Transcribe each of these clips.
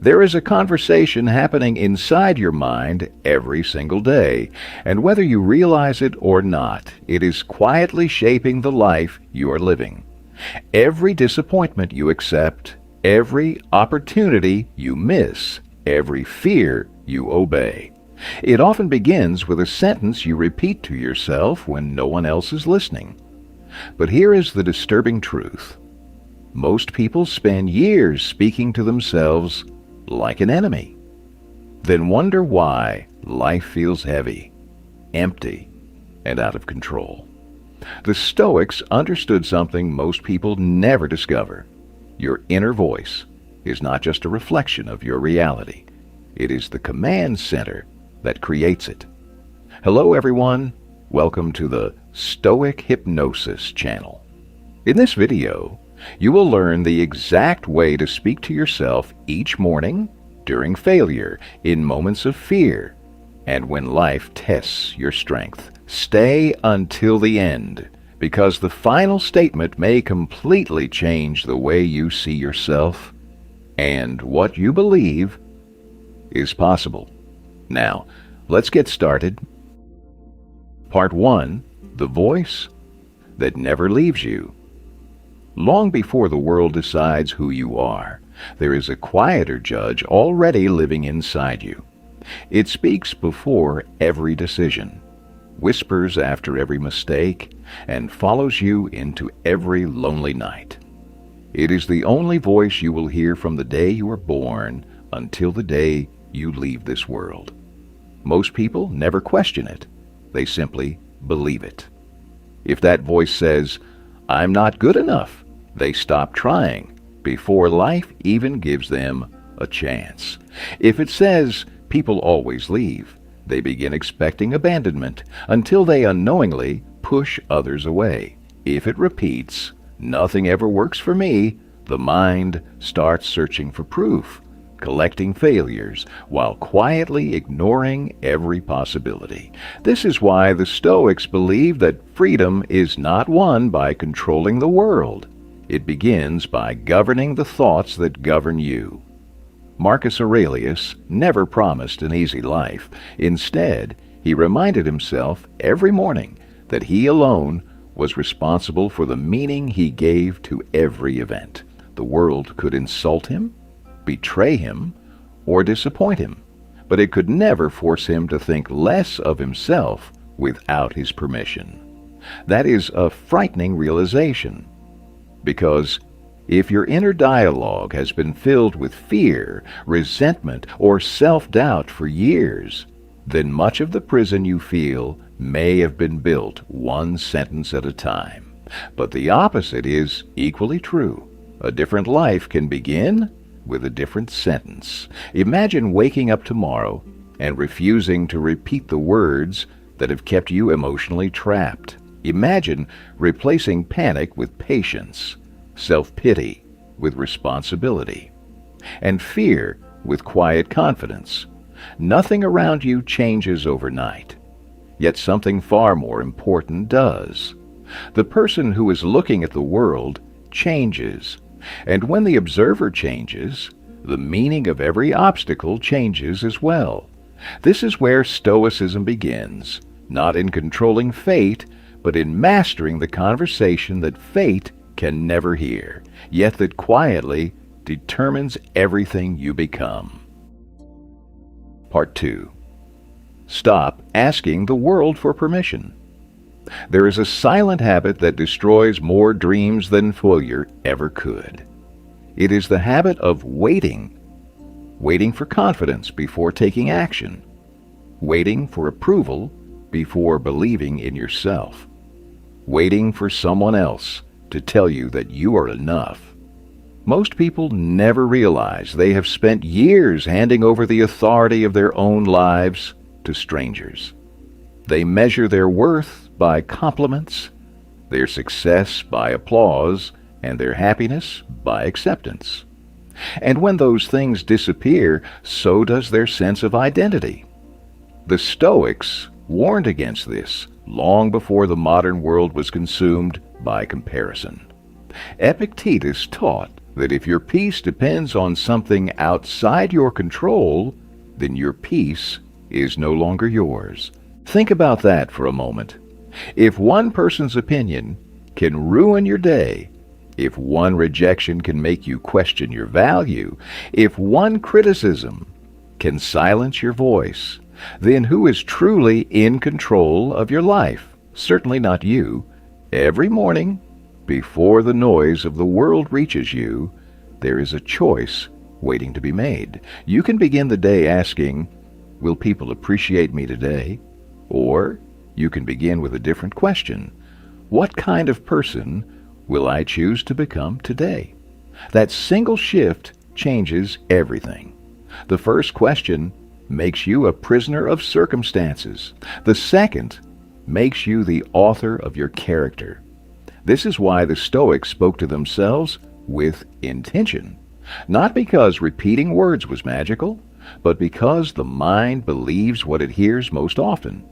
There is a conversation happening inside your mind every single day, and whether you realize it or not, it is quietly shaping the life you are living. Every disappointment you accept, every opportunity you miss, every fear you obey. It often begins with a sentence you repeat to yourself when no one else is listening. But here is the disturbing truth. Most people spend years speaking to themselves like an enemy, then wonder why life feels heavy, empty, and out of control. The Stoics understood something most people never discover. Your inner voice is not just a reflection of your reality. It is the command center that creates it. Hello everyone, welcome to the Stoic Hypnosis channel. In this video, you will learn the exact way to speak to yourself each morning, during failure, in moments of fear, and when life tests your strength. Stay until the end, because the final statement may completely change the way you see yourself and what you believe is possible. Now, let's get started. Part 1. The voice that never leaves you. Long before the world decides who you are, there is a quieter judge already living inside you. It speaks before every decision, whispers after every mistake, and follows you into every lonely night. It is the only voice you will hear from the day you are born until the day you leave this world. Most people never question it. They simply believe it. If that voice says, "I'm not good enough," they stop trying before life even gives them a chance. If it says, "People always leave," they begin expecting abandonment until they unknowingly push others away. If it repeats, "Nothing ever works for me," the mind starts searching for proof, collecting failures, while quietly ignoring every possibility. This is why the Stoics believe that freedom is not won by controlling the world. It begins by governing the thoughts that govern you. Marcus Aurelius never promised an easy life. Instead, he reminded himself every morning that he alone was responsible for the meaning he gave to every event. The world could insult him, betray him, or disappoint him, but it could never force him to think less of himself without his permission. That is a frightening realization, because if your inner dialogue has been filled with fear, resentment, or self-doubt for years, then much of the prison you feel may have been built one sentence at a time. But the opposite is equally true. A different life can begin with a different sentence. Imagine waking up tomorrow and refusing to repeat the words that have kept you emotionally trapped. Imagine replacing panic with patience, self-pity with responsibility, and fear with quiet confidence. Nothing around you changes overnight, yet something far more important does. The person who is looking at the world changes, and when the observer changes, the meaning of every obstacle changes as well. This is where Stoicism begins, not in controlling fate, but in mastering the conversation that fate can never hear, yet that quietly determines everything you become. Part 2. Stop asking the world for permission. There is a silent habit that destroys more dreams than failure ever could. It is the habit of waiting for confidence before taking action, waiting for approval before believing in yourself, waiting for someone else to tell you that you are enough. Most people never realize they have spent years handing over the authority of their own lives to strangers. They measure their worth by compliments, their success by applause, and their happiness by acceptance. And when those things disappear, so does their sense of identity. The Stoics warned against this long before the modern world was consumed by comparison. Epictetus taught that if your peace depends on something outside your control, then your peace is no longer yours. Think about that for a moment. If one person's opinion can ruin your day, if one rejection can make you question your value, if one criticism can silence your voice, then who is truly in control of your life? Certainly not you. Every morning, before the noise of the world reaches you, there is a choice waiting to be made. You can begin the day asking, will people appreciate me today? Or you can begin with a different question. What kind of person will I choose to become today? That single shift changes everything. The first question makes you a prisoner of circumstances. The second makes you the author of your character. This is why the Stoics spoke to themselves with intention. Not because repeating words was magical, but because the mind believes what it hears most often.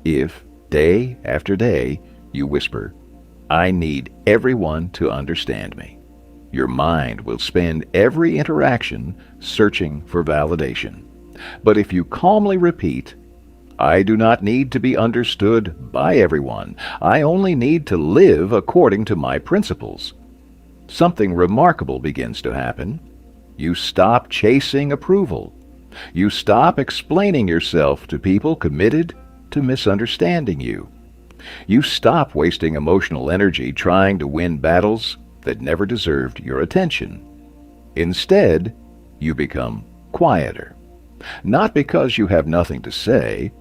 If, day after day, you whisper, I need everyone to understand me, your mind will spend every interaction searching for validation. But if you calmly repeat, I do not need to be understood by everyone, I only need to live according to my principles, something remarkable begins to happen. You stop chasing approval. You stop explaining yourself to people committed to misunderstanding you. You stop wasting emotional energy trying to win battles that never deserved your attention. Instead, you become quieter. Not because you have nothing to say,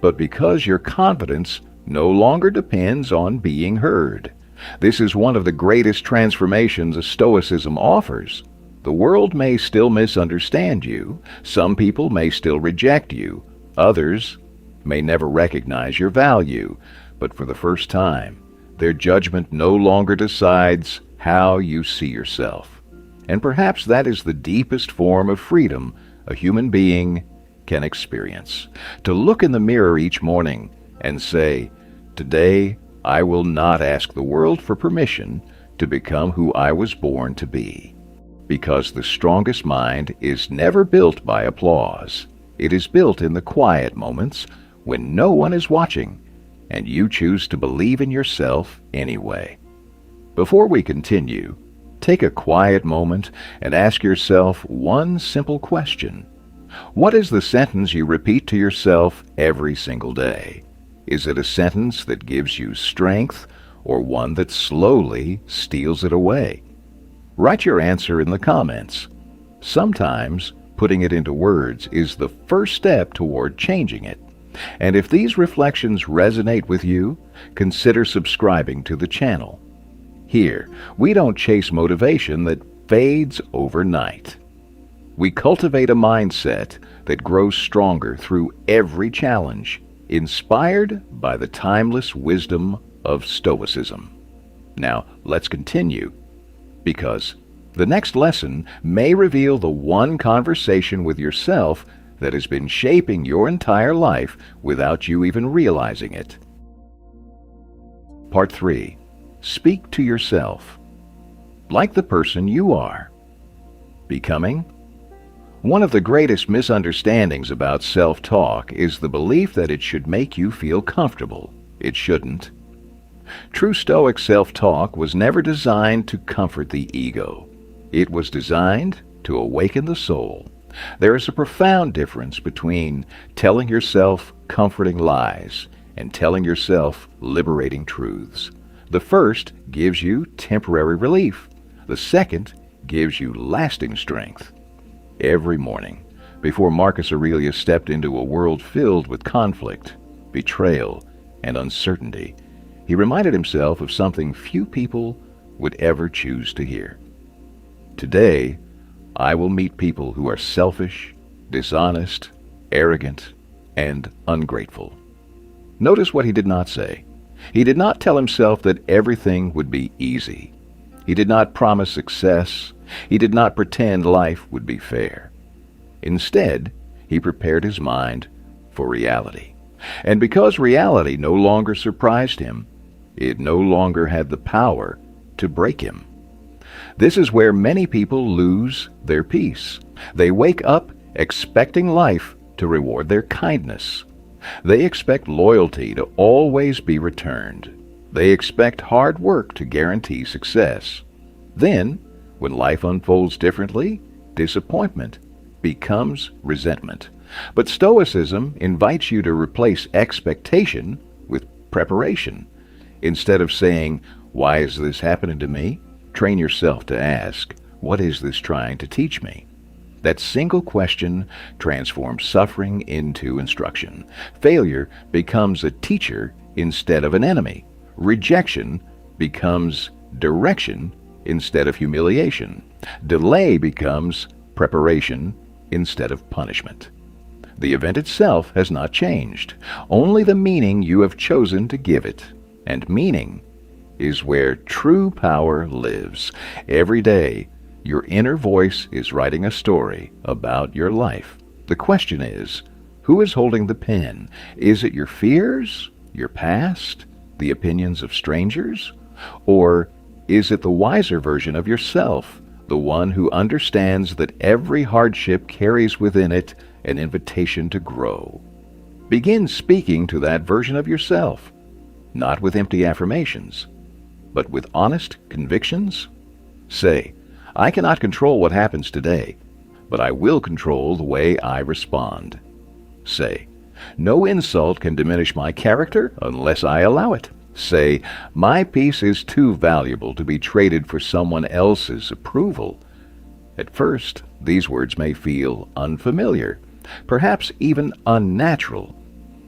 but because your confidence no longer depends on being heard. This is one of the greatest transformations Stoicism offers. The world may still misunderstand you. Some people may still reject you. Others may never recognize your value. But for the first time, their judgment no longer decides how you see yourself. And perhaps that is the deepest form of freedom a human being can experience. To look in the mirror each morning and say, today I will not ask the world for permission to become who I was born to be. Because the strongest mind is never built by applause. It is built in the quiet moments when no one is watching, and you choose to believe in yourself anyway. Before we continue, take a quiet moment and ask yourself one simple question. What is the sentence you repeat to yourself every single day? Is it a sentence that gives you strength, or one that slowly steals it away? Write your answer in the comments. Sometimes putting it into words is the first step toward changing it. And if these reflections resonate with you, consider subscribing to the channel. Here, we don't chase motivation that fades overnight. We cultivate a mindset that grows stronger through every challenge, inspired by the timeless wisdom of Stoicism. Now, let's continue, because the next lesson may reveal the one conversation with yourself that has been shaping your entire life without you even realizing it. Part 3. Speak to yourself like the person you are. Becoming. One of the greatest misunderstandings about self-talk is the belief that it should make you feel comfortable. It shouldn't. True Stoic self-talk was never designed to comfort the ego. It was designed to awaken the soul. There is a profound difference between telling yourself comforting lies and telling yourself liberating truths. The first gives you temporary relief. The second gives you lasting strength. Every morning, before Marcus Aurelius stepped into a world filled with conflict, betrayal, and uncertainty, he reminded himself of something few people would ever choose to hear. Today, I will meet people who are selfish, dishonest, arrogant, and ungrateful. Notice what he did not say. He did not tell himself that everything would be easy. He did not promise success. He did not pretend life would be fair. Instead, he prepared his mind for reality. And because reality no longer surprised him, it no longer had the power to break him. This is where many people lose their peace. They wake up expecting life to reward their kindness. They expect loyalty to always be returned. They expect hard work to guarantee success. Then, when life unfolds differently, disappointment becomes resentment. But Stoicism invites you to replace expectation with preparation. Instead of saying, "Why is this happening to me?" train yourself to ask, "What is this trying to teach me?" That single question transforms suffering into instruction. Failure becomes a teacher instead of an enemy. Rejection becomes direction instead of humiliation. Delay becomes preparation instead of punishment. The event itself has not changed, only the meaning you have chosen to give it. And meaning is where true power lives. Every day, your inner voice is writing a story about your life. The question is, who is holding the pen? Is it your fears, your past, the opinions of strangers? Or is it the wiser version of yourself, the one who understands that every hardship carries within it an invitation to grow? Begin speaking to that version of yourself, not with empty affirmations, but with honest convictions. Say, "I cannot control what happens today, but I will control the way I respond." Say, "No insult can diminish my character unless I allow it." Say, "My peace is too valuable to be traded for someone else's approval." At first, these words may feel unfamiliar, perhaps even unnatural.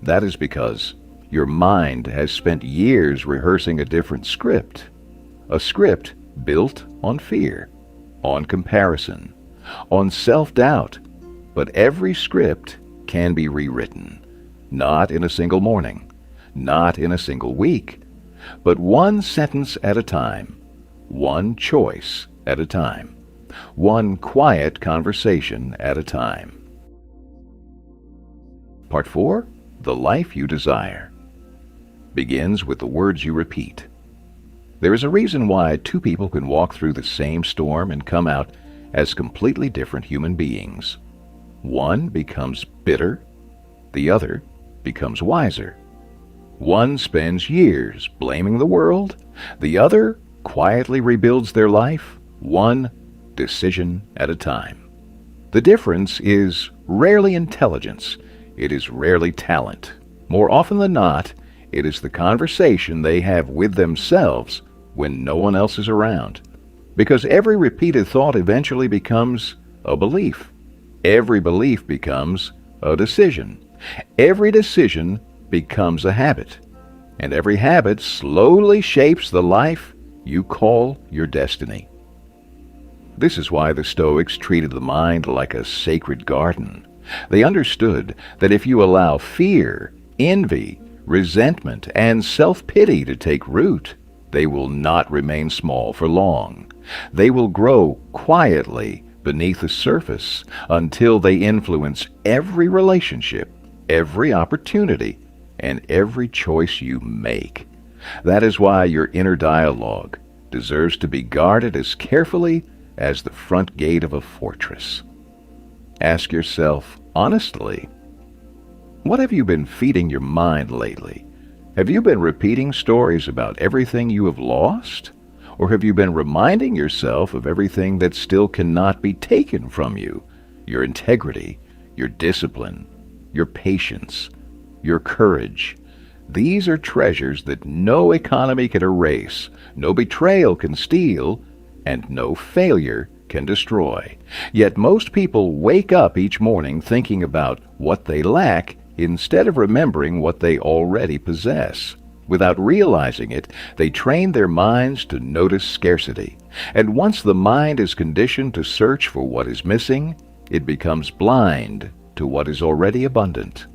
That is because your mind has spent years rehearsing a different script, a script built on fear, on comparison, on self-doubt. But every script can be rewritten, not in a single morning, not in a single week, but one sentence at a time, one choice at a time, one quiet conversation at a time. Part 4, The Life You Desire, begins with the words you repeat. There is a reason why two people can walk through the same storm and come out as completely different human beings. One becomes bitter, the other becomes wiser. One spends years blaming the world, the other quietly rebuilds their life, one decision at a time. The difference is rarely intelligence, it is rarely talent. More often than not, it is the conversation they have with themselves when no one else is around. Because every repeated thought eventually becomes a belief. Every belief becomes a decision. Every decision becomes a habit. And every habit slowly shapes the life you call your destiny. This is why the Stoics treated the mind like a sacred garden. They understood that if you allow fear, envy, resentment, and self-pity to take root, they will not remain small for long. They will grow quietly beneath the surface until they influence every relationship, every opportunity, and every choice you make. That is why your inner dialogue deserves to be guarded as carefully as the front gate of a fortress. Ask yourself honestly, what have you been feeding your mind lately? Have you been repeating stories about everything you have lost? Or have you been reminding yourself of everything that still cannot be taken from you? Your integrity, your discipline, your patience, your courage. These are treasures that no economy can erase, no betrayal can steal, and no failure can destroy. Yet most people wake up each morning thinking about what they lack instead of remembering what they already possess. Without realizing it, they train their minds to notice scarcity. And once the mind is conditioned to search for what is missing, it becomes blind to what is already abundant.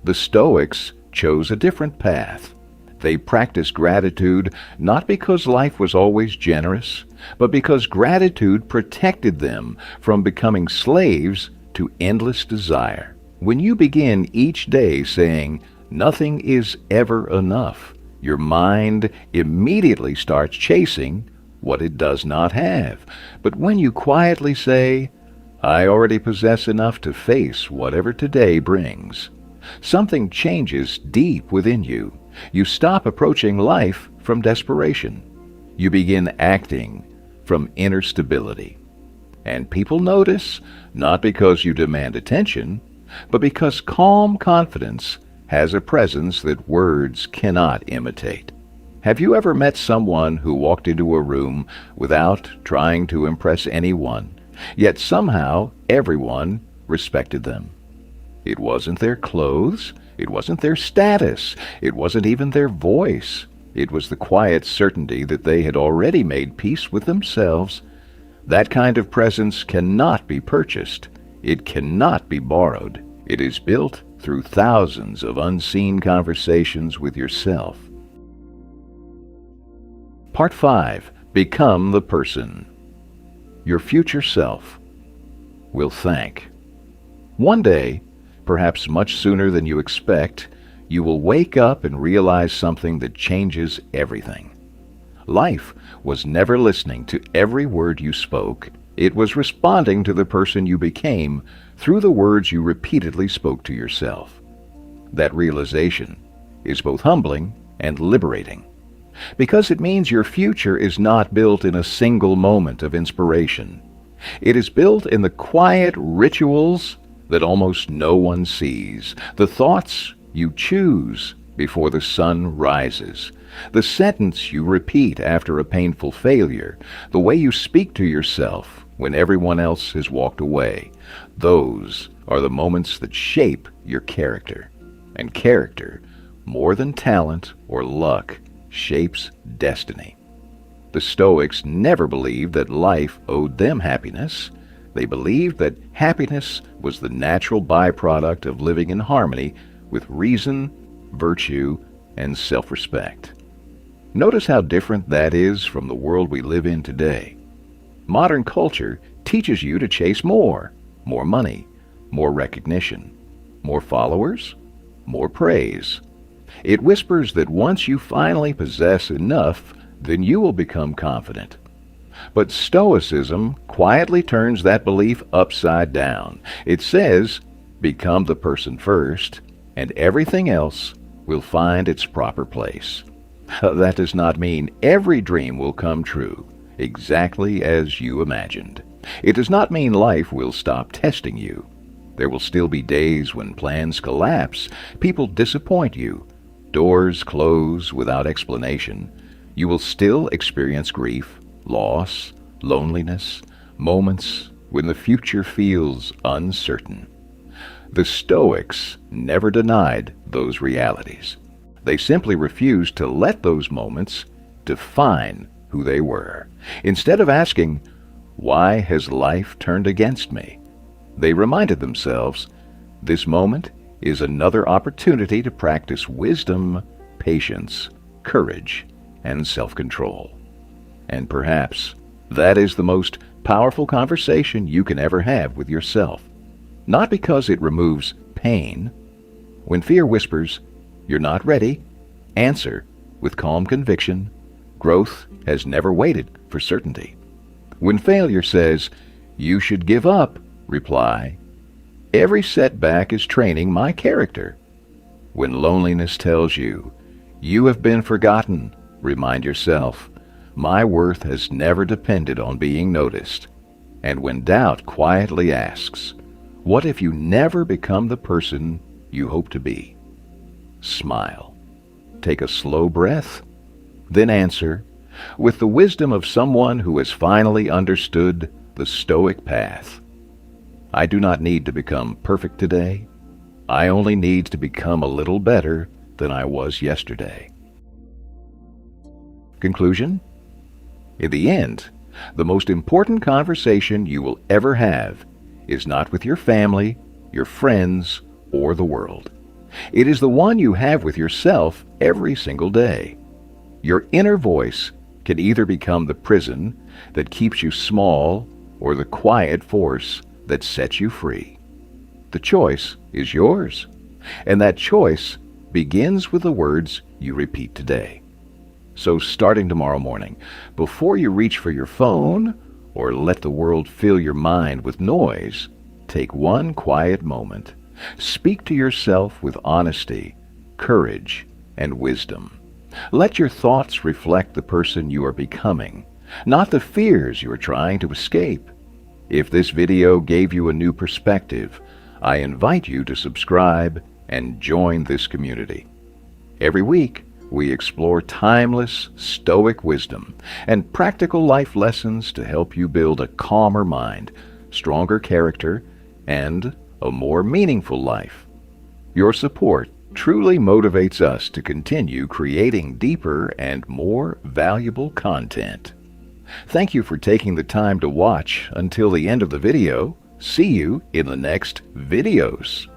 The Stoics chose a different path. They practiced gratitude not because life was always generous, but because gratitude protected them from becoming slaves to endless desire. When you begin each day saying, "Nothing is ever enough," your mind immediately starts chasing what it does not have. But when you quietly say, I already possess enough to face whatever today brings, something changes deep within you. You stop approaching life from desperation. You begin acting from inner stability. And people notice, not because you demand attention, but because calm confidence has a presence that words cannot imitate. Have you ever met someone who walked into a room without trying to impress anyone, yet somehow everyone respected them? It wasn't their clothes, it wasn't their status, it wasn't even their voice. It was the quiet certainty that they had already made peace with themselves. That kind of presence cannot be purchased. It cannot be borrowed. It is built through thousands of unseen conversations with yourself. Part 5. Become the person. Your future self will thank. One day, perhaps much sooner than you expect, you will wake up and realize something that changes everything. Life was never listening to every word you spoke. It was responding to the person you became through the words you repeatedly spoke to yourself. That realization is both humbling and liberating, because it means your future is not built in a single moment of inspiration. It is built in the quiet rituals that almost no one sees, the thoughts you choose before the sun rises, the sentence you repeat after a painful failure, the way you speak to yourself when everyone else has walked away. Those are the moments that shape your character. And character, more than talent or luck, shapes destiny. The Stoics never believed that life owed them happiness. They believed that happiness was the natural byproduct of living in harmony with reason, virtue, and self-respect. Notice how different that is from the world we live in today. Modern culture teaches you to chase more money, more recognition, more followers, more praise. It whispers that once you finally possess enough, then you will become confident. But Stoicism quietly turns that belief upside down. It says, become the person first, and everything else will find its proper place. That does not mean every dream will come true exactly as you imagined. It does not mean life will stop testing you. There will still be days when plans collapse, people disappoint you, doors close without explanation. You will still experience grief, loss, loneliness, moments when the future feels uncertain. The Stoics never denied those realities. They simply refused to let those moments define who they were. Instead of asking, why has life turned against me? They reminded themselves, this moment is another opportunity to practice wisdom, patience, courage, and self-control. And perhaps that is the most powerful conversation you can ever have with yourself. Not because it removes pain. When fear whispers, you're not ready, answer with calm conviction, growth has never waited for certainty. When failure says, you should give up, reply, every setback is training my character. When loneliness tells you, you have been forgotten, remind yourself, my worth has never depended on being noticed. And when doubt quietly asks, what if you never become the person you hope to be? Smile. Take a slow breath, then answer, with the wisdom of someone who has finally understood the Stoic path. I do not need to become perfect today. I only need to become a little better than I was yesterday. Conclusion? In the end, the most important conversation you will ever have is not with your family, your friends, or the world. It is the one you have with yourself every single day. Your inner voice can either become the prison that keeps you small or the quiet force that sets you free. The choice is yours, and that choice begins with the words you repeat today. So starting tomorrow morning, before you reach for your phone or let the world fill your mind with noise, take one quiet moment. Speak to yourself with honesty, courage, and wisdom. Let your thoughts reflect the person you are becoming, not the fears you are trying to escape. If this video gave you a new perspective, I invite you to subscribe and join this community. Every week, we explore timeless Stoic wisdom and practical life lessons to help you build a calmer mind, stronger character, and a more meaningful life. Your support truly motivates us to continue creating deeper and more valuable content. Thank you for taking the time to watch until the end of the video. See you in the next videos.